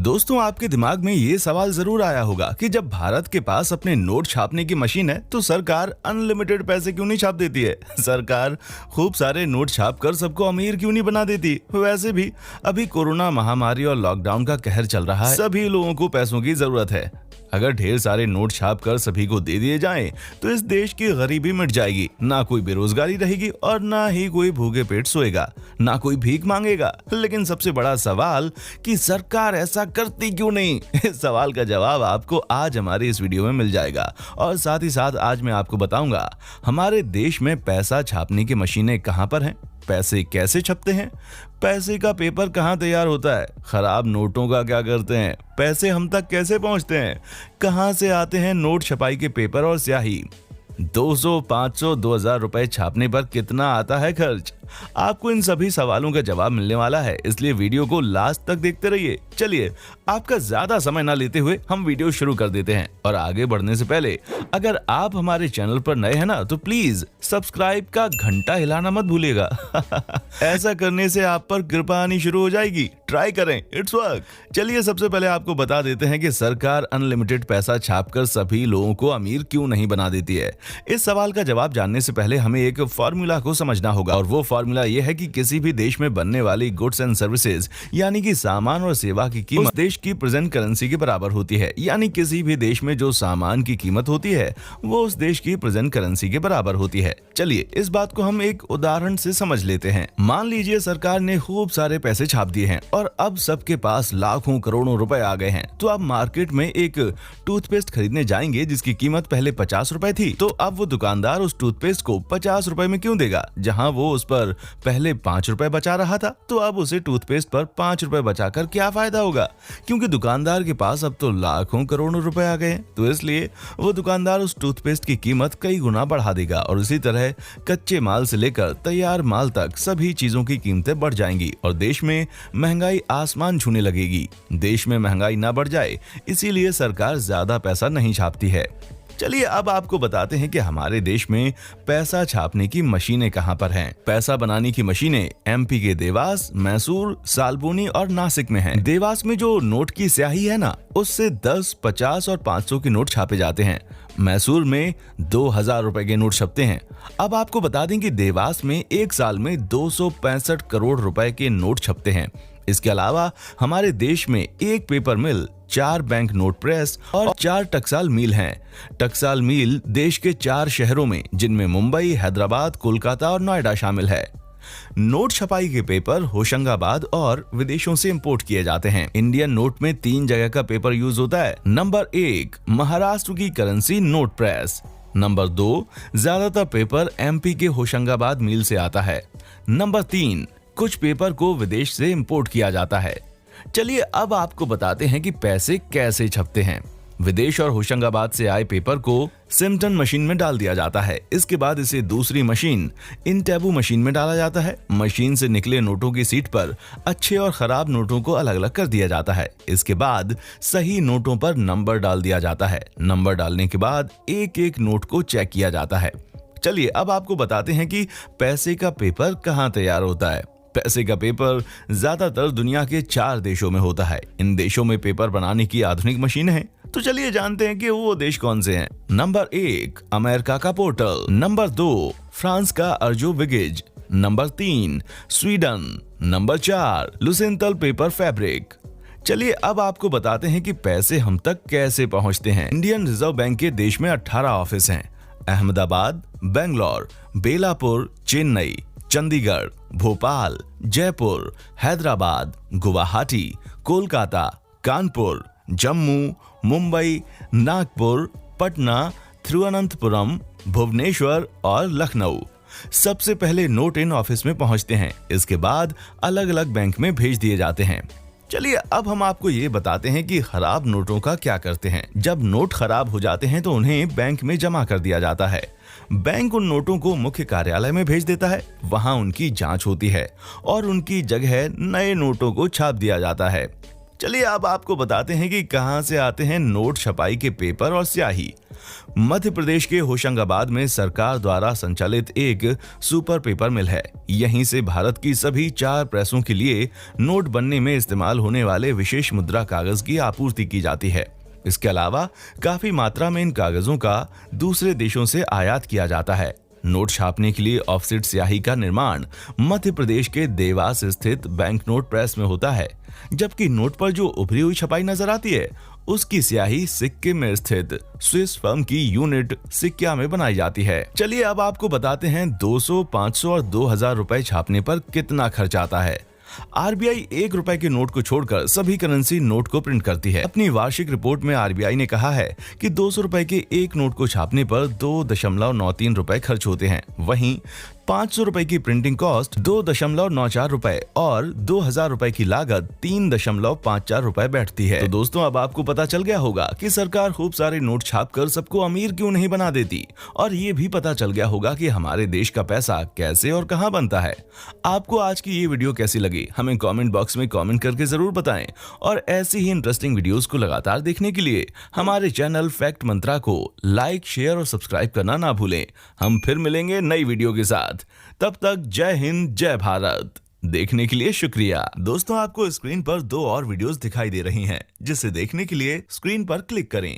दोस्तों, आपके दिमाग में ये सवाल जरूर आया होगा कि जब भारत के पास अपने नोट छापने की मशीन है तो सरकार अनलिमिटेड पैसे क्यों नहीं छाप देती है। सरकार खूब सारे नोट छाप कर सबको अमीर क्यों नहीं बना देती। वैसे भी अभी कोरोना महामारी और लॉकडाउन का कहर चल रहा है, सभी लोगों को पैसों की जरूरत है। अगर ढेर सारे नोट छाप कर सभी को दे दिए जाएं, तो इस देश की गरीबी मिट जाएगी, ना कोई बेरोजगारी रहेगी और ना ही कोई भूखे पेट सोएगा, ना कोई भीख मांगेगा। लेकिन सबसे बड़ा सवाल कि सरकार ऐसा करती क्यों नहीं, इस सवाल का जवाब आपको आज हमारी इस वीडियो में मिल जाएगा। और साथ ही साथ आज मैं आपको बताऊंगा हमारे देश में पैसा छापने की मशीनें कहां पर हैं, पैसे कैसे छपते हैं, पैसे का पेपर कहाँ तैयार होता है, खराब नोटों का क्या करते हैं, पैसे हम तक कैसे पहुंचते हैं, कहाँ से आते हैं नोट छपाई के पेपर और स्याही, 200, 500, 2000 रुपए छापने पर कितना आता है खर्च। आपको इन सभी सवालों का जवाब मिलने वाला है, इसलिए वीडियो को लास्ट तक देखते रहिए। चलिए आपका ज्यादा समय ना लेते हुए हम वीडियो शुरू कर देते हैं। और आगे बढ़ने से पहले अगर आप हमारे चैनल पर नए हैं ना, तो प्लीज सब्सक्राइब का घंटा हिलाना मत भूलिएगा। ऐसा करने से आप पर कृपा आनी शुरू हो जाएगी। ट्राई करें, इट्स वर्क। चलिए सबसे पहले आपको बता देते हैं कि सरकार अनलिमिटेड पैसा छापकर सभी लोगों को अमीर क्यों नहीं बना देती है। इस सवाल का जवाब जानने से पहले हमें एक फॉर्मूला को समझना होगा, और वो फॉर्मूला यह है कि किसी भी देश में बनने वाली गुड्स एंड सर्विसेज यानी कि सामान और सेवा की कीमत उस देश की प्रेजेंट करेंसी के बराबर होती है। यानी किसी भी देश में जो सामान की कीमत होती है वो उस देश की प्रेजेंट करेंसी के बराबर होती है। चलिए इस बात को हम एक उदाहरण से समझ लेते हैं। मान लीजिए सरकार ने खूब सारे पैसे छाप दिए हैं और अब सबके पास लाखों करोड़ों रुपए आ गए हैं। तो अब मार्केट में एक टूथपेस्ट खरीदने जाएंगे जिसकी कीमत पहले 50 रुपए थी, तो अब वो दुकानदार उस टूथपेस्ट को 50 रुपए में क्यों देगा, जहां वो उस पर पहले 5 रुपए बचा रहा था। तो अब उसे टूथपेस्ट पर 5 रुपए बचाकर क्या फायदा होगा, क्योंकि दुकानदार के पास अब तो लाखों करोड़ों रुपए आ गए हैं। तो इसलिए वो दुकानदार उस टूथपेस्ट की कीमत कई गुना बढ़ा देगा और इसी तरह कच्चे माल से लेकर तैयार माल तक सभी चीजों की कीमतें बढ़ जाएंगी और देश में महंगाई आसमान छूने लगेगी। देश में महंगाई ना बढ़ जाए इसीलिए सरकार ज्यादा पैसा नहीं छापती है। चलिए अब आपको बताते हैं कि हमारे देश में पैसा छापने की मशीनें कहां पर हैं। पैसा बनाने की मशीनें एमपी के देवास, मैसूर, सालबोनी और नासिक में हैं। देवास में जो नोट की स्याही है ना, उससे 10, 50 और 500 के नोट छापे जाते हैं। मैसूर में 2000 रुपए के नोट छपते हैं। अब आपको बता दें कि देवास में एक साल में 265 करोड़ रुपए के नोट छपते हैं। इसके अलावा हमारे देश में एक पेपर मिल, 4 बैंक नोट प्रेस और 4 टकसाल मिल हैं। टकसाल मिल देश के 4 शहरों में, जिनमें मुंबई, हैदराबाद, कोलकाता और नोएडा शामिल है। नोट छपाई के पेपर होशंगाबाद और विदेशों से इंपोर्ट किए जाते हैं। इंडियन नोट में 3 जगह का पेपर यूज होता है। नंबर 1 महाराष्ट्र की करेंसी नोट प्रेस। नंबर 2 ज्यादातर पेपर एमपी के होशंगाबाद मिल से आता है। नंबर 3 कुछ पेपर को विदेश से इंपोर्ट किया जाता है। चलिए अब आपको बताते हैं कि पैसे कैसे छपते हैं। विदेश और होशंगाबाद से आए पेपर को सिम्पटन मशीन में डाल दिया जाता है। इसके बाद इसे दूसरी मशीन इंटेबू मशीन में डाला जाता है। मशीन से निकले नोटों की सीट पर अच्छे और खराब नोटों को अलग अलग कर दिया जाता है। इसके बाद सही नोटों पर नंबर डाल दिया जाता है। नंबर डालने के बाद एक एक नोट को चेक किया जाता है। चलिए अब आपको बताते हैं कि पैसे का पेपर कहाँ तैयार होता है। पैसे का पेपर ज्यादातर दुनिया के 4 देशों में होता है। इन देशों में पेपर बनाने की आधुनिक मशीनें हैं। तो चलिए जानते हैं कि वो देश कौन से हैं। नंबर 1 अमेरिका का पोर्टल। नंबर 2 फ्रांस का Arjo Wiggins. Number 3 Sweden. Number 4 लुसेंटल पेपर फैब्रिक। चलिए अब आपको बताते हैं कि पैसे हम तक कैसे पहुंचते हैं। इंडियन रिजर्व बैंक के देश में 18 ऑफिस हैं। अहमदाबाद, बेंगलोर, बेलापुर, चेन्नई, चंडीगढ़, भोपाल, जयपुर, हैदराबाद, गुवाहाटी, कोलकाता, कानपुर, जम्मू, मुंबई, नागपुर, पटना, तिरुवनंतपुरम, भुवनेश्वर और लखनऊ। सबसे पहले नोट इन ऑफिस में पहुंचते हैं। इसके बाद अलग अलग बैंक में भेज दिए जाते हैं। चलिए अब हम आपको ये बताते हैं कि खराब नोटों का क्या करते हैं। जब नोट खराब हो जाते हैं तो उन्हें बैंक में जमा कर दिया जाता है। बैंक उन नोटों को मुख्य कार्यालय में भेज देता है। वहां उनकी जांच होती है और उनकी जगह नए नोटों को छाप दिया जाता है। चलिए अब आपको बताते हैं कि कहां से आते हैं नोट छपाई के पेपर और स्याही। मध्य प्रदेश के होशंगाबाद में सरकार द्वारा संचालित एक सुपर पेपर मिल है। यहीं से भारत की सभी 4 प्रेसों के लिए नोट बनने में इस्तेमाल होने वाले विशेष मुद्रा कागज की आपूर्ति की जाती है। इसके अलावा काफी मात्रा में इन कागजों का दूसरे देशों से आयात किया जाता है। नोट छापने के लिए ऑफसेट स्याही का निर्माण मध्य प्रदेश के देवास स्थित बैंक नोट प्रेस में होता है, जबकि नोट पर जो उभरी हुई छपाई नजर आती है उसकी स्याही सिक्के में स्थित स्विस फर्म की यूनिट सिक्का में बनाई जाती है। चलिए अब आपको बताते हैं 200, 500 और 2000 रुपए छापने पर कितना खर्च आता है। आरबीआई 1 रुपए के नोट को छोड़कर सभी करेंसी नोट को प्रिंट करती है। अपनी वार्षिक रिपोर्ट में आरबीआई ने कहा है कि 200 रुपए के एक नोट को छापने पर 2.93 रुपए खर्च होते हैं। वहीं 500 रुपए की प्रिंटिंग कॉस्ट 2.94 रुपए और 2000 रुपए की लागत 3.54 रुपए बैठती है। तो दोस्तों अब आपको पता चल गया होगा कि सरकार खूब सारे नोट छापकर सबको अमीर क्यों नहीं बना देती, और ये भी पता चल गया होगा कि हमारे देश का पैसा कैसे और कहां बनता है। आपको आज की ये वीडियो कैसी लगी हमें कमेंट बॉक्स में कमेंट करके जरूर बताएं, और ऐसी ही इंटरेस्टिंग वीडियोस को लगातार देखने के लिए हमारे चैनल फैक्ट मंत्रा को लाइक, शेयर और सब्सक्राइब करना ना भूलें। हम फिर मिलेंगे नई वीडियो के साथ। तब तक जय हिंद, जय भारत। देखने के लिए शुक्रिया। दोस्तों आपको स्क्रीन पर 2 और वीडियोस दिखाई दे रही हैं, जिसे देखने के लिए स्क्रीन पर क्लिक करें।